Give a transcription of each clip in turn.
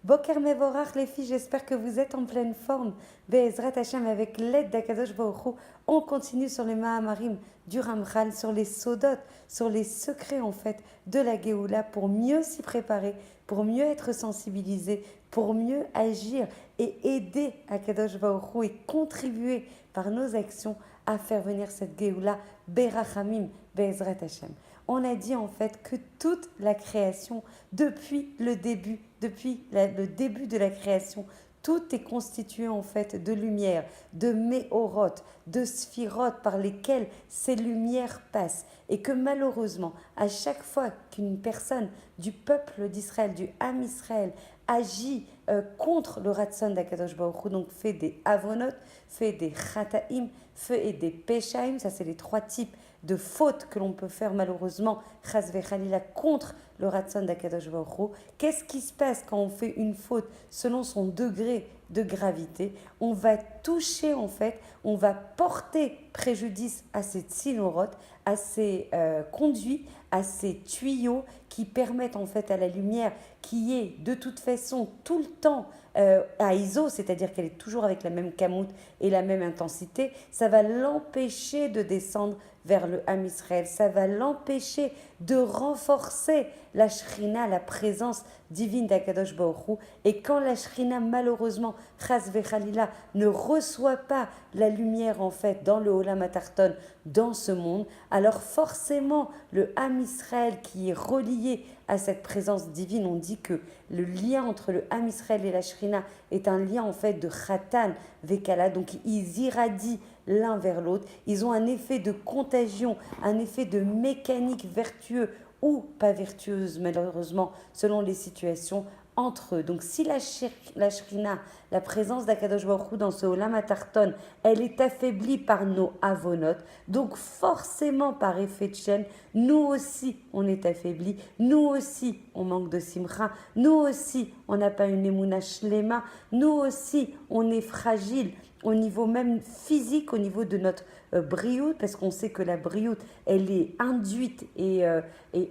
Boker Mevorach les filles, j'espère que vous êtes en pleine forme. Be'ezrat Hashem, avec l'aide d'Akadosh Baruch Hu, on continue sur les Mahamarim du Ramchal, sur les Sodot, sur les secrets en fait de la Géoula pour mieux s'y préparer, pour mieux être sensibilisé, pour mieux agir et aider Akadosh Baruch Hu et contribuer par nos actions à faire venir cette Géoula Berachamim Be'ezrat Hashem. On a dit en fait que toute la création, depuis le début de la création, tout est constitué en fait de lumière, de méorotes, de sphirotes par lesquelles ces lumières passent. Et que malheureusement, à chaque fois qu'une personne du peuple d'Israël, du Ham Israël, agit contre le Ratson d'Akadosh Baruch Hu, donc fait des avonot, fait des chataim, fait des peshaim, ça c'est les trois types de fautes que l'on peut faire malheureusement, chas vechalila, contre le Ratson d'Akadosh Baruch Hu. Qu'est-ce qui se passe quand on fait une faute selon son degré de gravité? On va toucher en fait, on va porter préjudice à ces tsinorotes, à ces conduits, à ces tuyaux qui permettent en fait à la lumière qui est de toute façon tout le temps à ISO, c'est-à-dire qu'elle est toujours avec la même camoute et la même intensité, ça va l'empêcher de descendre vers le Ham Israël, ça va l'empêcher de renforcer la Shrina, la présence divine d'Akadosh Baruch Hu. Et quand la Shrina, malheureusement, Chas vechalila, ne reçoit pas la lumière en fait dans le Olam Atarton, dans ce monde, alors forcément le Ham Israël qui est relié à cette présence divine, on dit que le lien entre le Ham Israël et la Shrina est un lien en fait de Khatan Vekala, donc ils irradient l'un vers l'autre, ils ont un effet de contagion, un effet de mécanique vertueux ou pas vertueuse malheureusement selon les situations entre eux. Donc si la Shrina, la présence d'Akadosh Baruch Hu dans ce Olam Atarton, elle est affaiblie par nos avonot, donc forcément par effet de chaîne, nous aussi on est affaiblis, nous aussi on manque de simcha, nous aussi on n'a pas une emuna shlema, nous aussi on est fragile au niveau même physique, au niveau de notre briout, parce qu'on sait que la briout, elle est induite et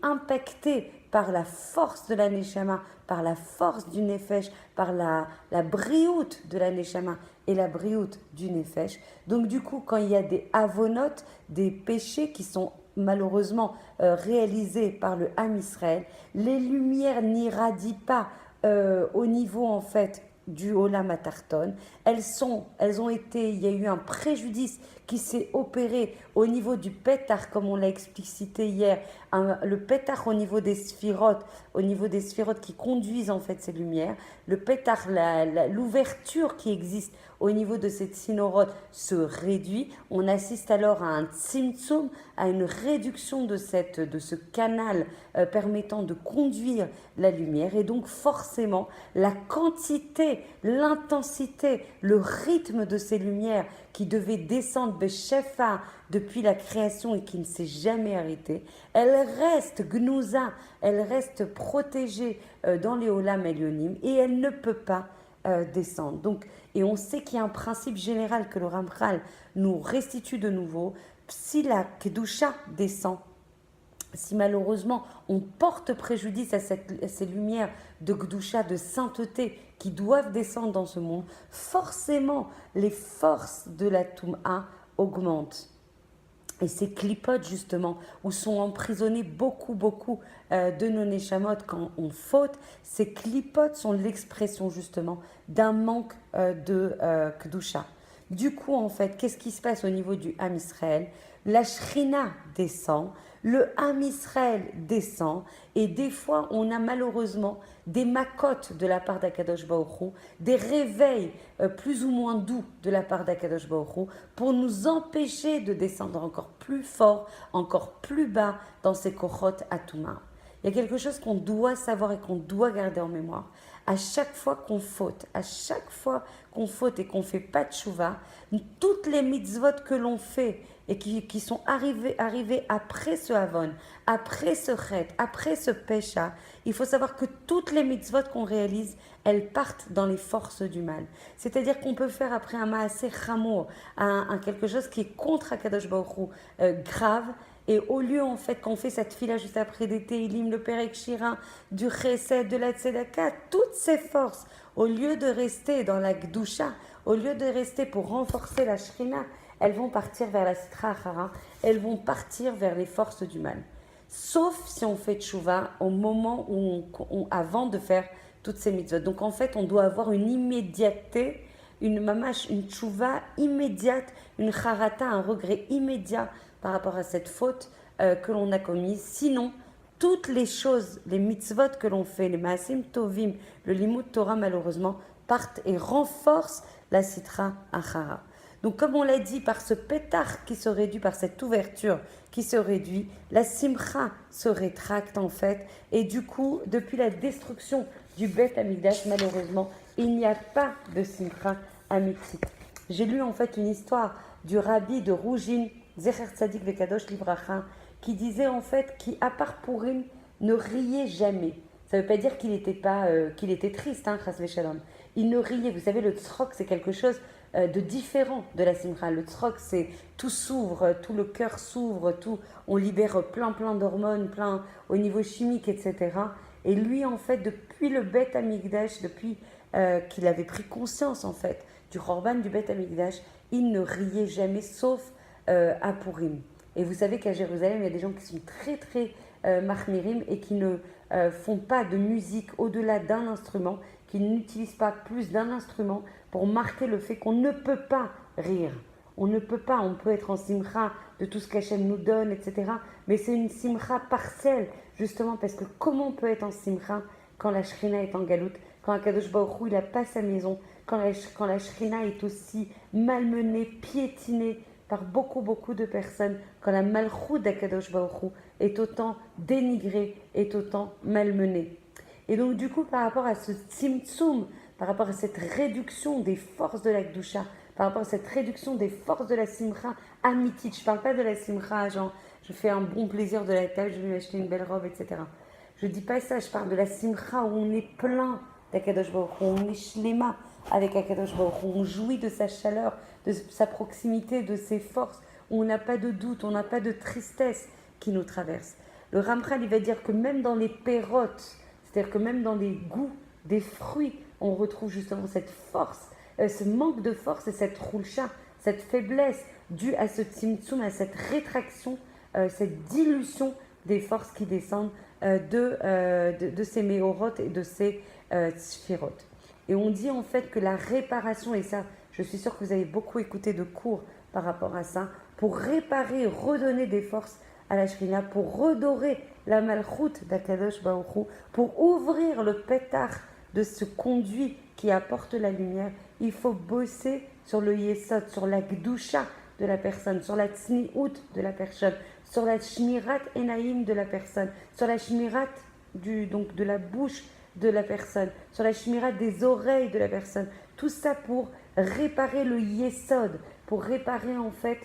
impactée par la force de la neshama, par la force du nefesh, par la briout de la neshama et la briout du nefesh. Donc du coup, quand il y a des avonotes, des péchés qui sont malheureusement réalisés par le Ham Israël, les lumières n'irradient pas au niveau en fait du Olam Atarton. Elles ont été, il y a eu un préjudice qui s'est opéré au niveau du pétard, comme on l'a explicité hier, le pétard au niveau des sphirotes qui conduisent en fait ces lumières, le pétard, l'ouverture qui existe au niveau de cette synorote se réduit. On assiste alors à un tzimtzum, à une réduction de ce canal permettant de conduire la lumière. Et donc forcément, la quantité, l'intensité, le rythme de ces lumières qui devaient descendre Beshefa depuis la création et qui ne s'est jamais arrêtée, elle reste gnouza, elle reste protégée dans les Olam Elyonim et elle ne peut pas descendre. Donc, et on sait qu'il y a un principe général que le Ramchal nous restitue de nouveau. Si la Kedusha descend, si malheureusement on porte préjudice à ces lumières de Kedusha, de sainteté qui doivent descendre dans ce monde, forcément les forces de la Toum'a augmentent. Et ces clipotes justement, où sont emprisonnés beaucoup de nos neshamot quand on faute, ces clipotes sont l'expression justement d'un manque de Kedusha. Du coup en fait, qu'est-ce qui se passe au niveau du Ham Israël? La Shrina descend, le Ham Israël descend, et des fois on a malheureusement des makotes de la part d'Akadosh Baruch Hu, des réveils plus ou moins doux de la part d'Akadosh Baruch Hu, pour nous empêcher de descendre encore plus fort, encore plus bas dans ces kochot atuma. Il y a quelque chose qu'on doit savoir et qu'on doit garder en mémoire. À chaque fois qu'on faute, et qu'on ne fait pas de tchouva, toutes les mitzvot que l'on fait et qui sont arrivés après ce Havon, après ce Chet, après ce Pesha, il faut savoir que toutes les mitzvot qu'on réalise, elles partent dans les forces du mal. C'est-à-dire qu'on peut faire après un Maaseh Chamour, quelque chose qui est contre Akadosh Baruch Hu, grave, Et au lieu, en fait, qu'on fait cette fila juste après des Télim, le Perek Shira, du Chesed, de la Tzedaka, toutes ces forces, au lieu de rester dans la Gdusha, au lieu de rester pour renforcer la Shrina, elles vont partir vers la Sitra Achara, elles vont partir vers les forces du mal. Sauf si on fait tchouva au moment où avant de faire toutes ces mitzvot. Donc en fait, on doit avoir une immédiateté, une mamash, une tchouva immédiate, une charata, un regret immédiat par rapport à cette faute que l'on a commise. Sinon, toutes les choses, les mitzvot que l'on fait, les maasim tovim, le limud Torah malheureusement, partent et renforcent la sitra achara. Donc comme on l'a dit, par ce pétard qui se réduit, par cette ouverture qui se réduit, la simcha se rétracte en fait. Et du coup, depuis la destruction du Beth Amikdash, malheureusement, il n'y a pas de simcha amitique. J'ai lu en fait une histoire du rabbi de Rougine, Zecher Tzadik Vekadosh Livracha, qui disait en fait qu'à part Purim, ne riait jamais. Ça ne veut pas dire qu'il était triste, hein, Chas Veshalom. Il ne riait. Vous savez, le tzrok, c'est quelque chose de différent de la simcha. Le tzrok, c'est tout s'ouvre, tout le cœur s'ouvre, tout, on libère plein d'hormones, plein au niveau chimique, etc. Et lui, en fait, depuis le Beth Amikdash, depuis qu'il avait pris conscience, en fait, du Khorban du Beth Amikdash, il ne riait jamais, sauf à Purim. Et vous savez qu'à Jérusalem, il y a des gens qui sont très mahmirim et qui ne font pas de musique au-delà d'un instrument, qui n'utilisent pas plus d'un instrument pour marquer le fait qu'on ne peut pas rire. On ne peut pas, on peut être en simcha de tout ce qu'Hachem nous donne, etc. Mais c'est une simcha partielle, justement, parce que comment on peut être en simcha quand la Shrina est en galoute, quand Akadosh Baruch Hu, il n'a pas sa maison, quand la Shrina est aussi malmenée, piétinée par beaucoup de personnes, quand la malchoute d'Akadosh Baruch Hu est autant dénigrée, est autant malmenée. Et donc du coup, par rapport à ce tzimtzum, par rapport à cette réduction des forces de la Gdusha, par rapport à cette réduction des forces de la simcha amitit, je ne parle pas de la simcha, genre je fais un bon plaisir de la table, je vais m'acheter une belle robe, etc. Je ne dis pas ça, je parle de la simcha où on est plein d'Akadosh Baruch Hu, on est shlema avec Akadosh Baruch Hu, on jouit de sa chaleur, de sa proximité, de ses forces, où on n'a pas de doute, on n'a pas de tristesse qui nous traverse. Le Ramchal, il va dire que même dans les pérotes, c'est-à-dire que même dans les goûts des fruits, on retrouve justement cette force, ce manque de force et cette roulcha, cette faiblesse due à ce tzimtzum, à cette rétraction, cette dilution des forces qui descendent de ces méorotes et de ces sphirotes. Et on dit en fait que la réparation, et ça, je suis sûre que vous avez beaucoup écouté de cours par rapport à ça, pour réparer, redonner des forces à la Shrina, pour redorer la malchoute d'Akadosh Baruch Hu, pour ouvrir le pétard de ce conduit qui apporte la lumière, il faut bosser sur le yesod, sur la gdusha de la personne, sur la tzniut de la personne, sur la shmirat enaim de la personne, sur la shmirat de la bouche de la personne, sur la shmirat des oreilles de la personne. Tout ça pour réparer le yesod, pour réparer en fait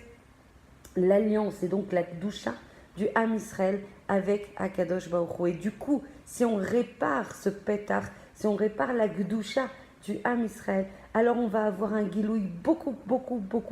l'alliance et donc la gdusha du Ham Israël avec Akadosh Baruch Hu. Et du coup, si on répare ce pétard, si on répare la gdusha du Ham Israël, alors on va avoir un gilouï beaucoup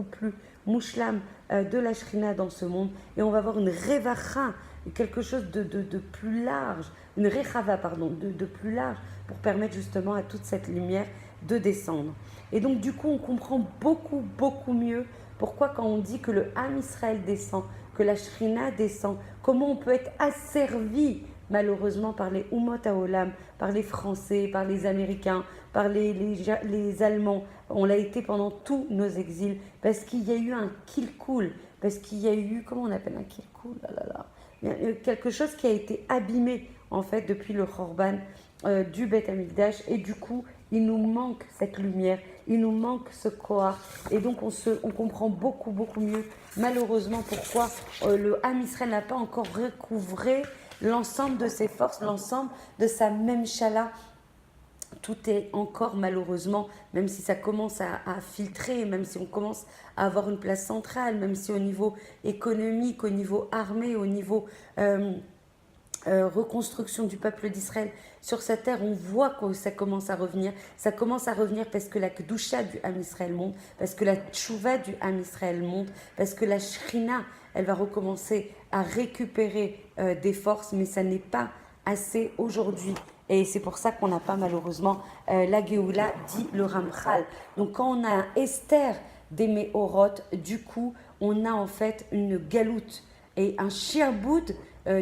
plus mouchlam de la Shrina dans ce monde, et on va avoir une revacha, quelque chose de plus large, une rechava, pardon, de plus large, pour permettre justement à toute cette lumière de descendre. Et donc du coup, on comprend beaucoup mieux pourquoi quand on dit que le Ham Israël descend, que la Shrina descend, comment on peut être asservi malheureusement par les Umot Haolam, par les Français, par les Américains, par les Allemands. On l'a été pendant tous nos exils, parce qu'il y a eu un kilkul, parce qu'il y a eu, comment on appelle un kilkul, il y a quelque chose qui a été abîmé en fait depuis le Khorban du Beth Amikdash, et du coup il nous manque cette lumière, il nous manque ce Koach, et donc on comprend beaucoup mieux malheureusement pourquoi le Ham Israël n'a pas encore recouvré l'ensemble de ses forces, l'ensemble de sa même chala. Tout est encore malheureusement, même si ça commence à filtrer, même si on commence à avoir une place centrale, même si au niveau économique, au niveau armé, au niveau reconstruction du peuple d'Israël sur sa terre, on voit que ça commence à revenir. Ça commence à revenir parce que la Kedusha du Ham Israël monte, parce que la Tchouva du Ham Israël monte, parce que la Shrina elle va recommencer à récupérer des forces, mais ça n'est pas assez aujourd'hui. Et c'est pour ça qu'on n'a pas malheureusement la Géoula, dit le Ramchal. Donc quand on a un Esther des Méhorot, du coup, on a en fait une galoute et un shiaboud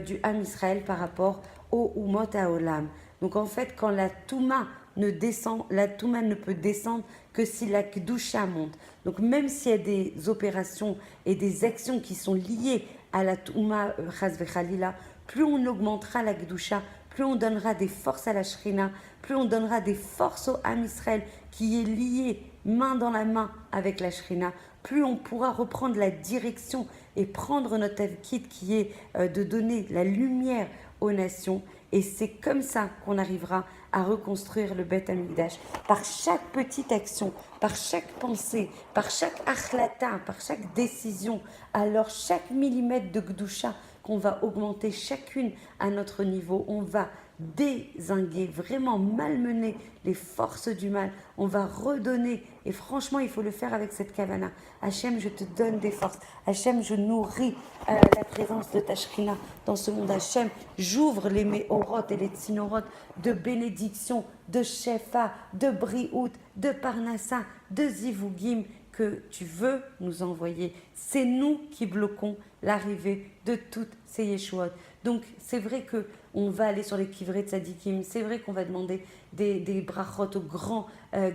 du Ham Israël par rapport au Umot HaOlam. Donc en fait, quand la Touma ne descend, la Touma ne peut descendre que si la Kedusha monte. Donc même s'il y a des opérations et des actions qui sont liées à la Touma, Chas v'Chalila, plus on augmentera la Kedusha, plus on donnera des forces à la Shrina, plus on donnera des forces au Ham Israël qui est lié main dans la main avec la Shrina, plus on pourra reprendre la direction et prendre notre tavkid qui est de donner la lumière aux nations. Et c'est comme ça qu'on arrivera à reconstruire le Beth Amikdash, par chaque petite action, par chaque pensée, par chaque achlata, par chaque décision. Alors chaque millimètre de Gdusha qu'on va augmenter chacune à notre niveau, on va dézinguer, vraiment malmener les forces du mal. On va redonner, et franchement, il faut le faire avec cette kavana. Hachem, je te donne des forces. Hachem, je nourris la présence de ta Shrina dans ce monde. Hachem, j'ouvre les méhorot et les tzinorot de bénédiction, de shefa, de briout, de parnassa, de zivugim que tu veux nous envoyer. C'est nous qui bloquons l'arrivée de toutes ces Yeshuot. Donc, c'est vrai qu'on va aller sur les kivrei tzadikim, c'est vrai qu'on va demander des brachot aux grands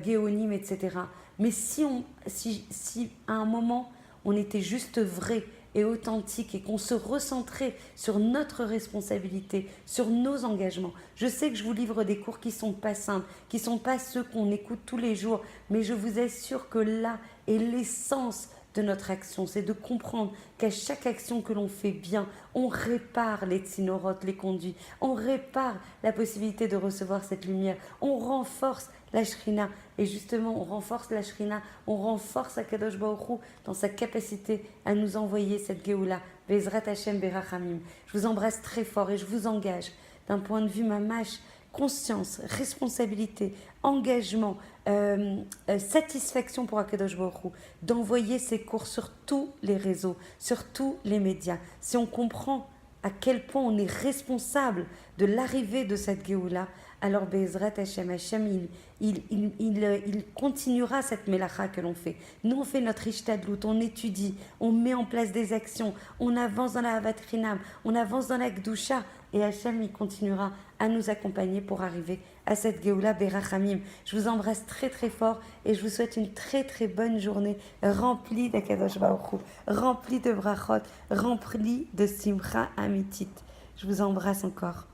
géonim, etc. Mais si à un moment, on était juste vrai et authentique et qu'on se recentrait sur notre responsabilité, sur nos engagements. Je sais que je vous livre des cours qui ne sont pas simples, qui ne sont pas ceux qu'on écoute tous les jours, mais je vous assure que là est l'essence de notre action, c'est de comprendre qu'à chaque action que l'on fait bien, on répare les tsinorotes, les conduits, on répare la possibilité de recevoir cette lumière, on renforce la Shrina, et justement on renforce la Shrina, on renforce Akadosh Baruch Hu dans sa capacité à nous envoyer cette Géoula, Bezrat Hashem Berachamim. Je vous embrasse très fort et je vous engage d'un point de vue mamash, conscience, responsabilité, engagement, satisfaction pour Akadosh Baruch Hu, d'envoyer ces cours sur tous les réseaux, sur tous les médias. Si on comprend à quel point on est responsable de l'arrivée de cette Géoula, alors Bezrat Hashem, il continuera cette mélacha que l'on fait. Nous, on fait notre ishtadlout, on étudie, on met en place des actions, on avance dans la Havat Chinam, on avance dans la Gdusha, et Hashem, il continuera à nous accompagner pour arriver à cette Géoula Berachamim. Je vous embrasse très très fort et je vous souhaite une très très bonne journée remplie d'Akadosh Baruch Hu, remplie de brachot, remplie de simcha amitit. Je vous embrasse encore.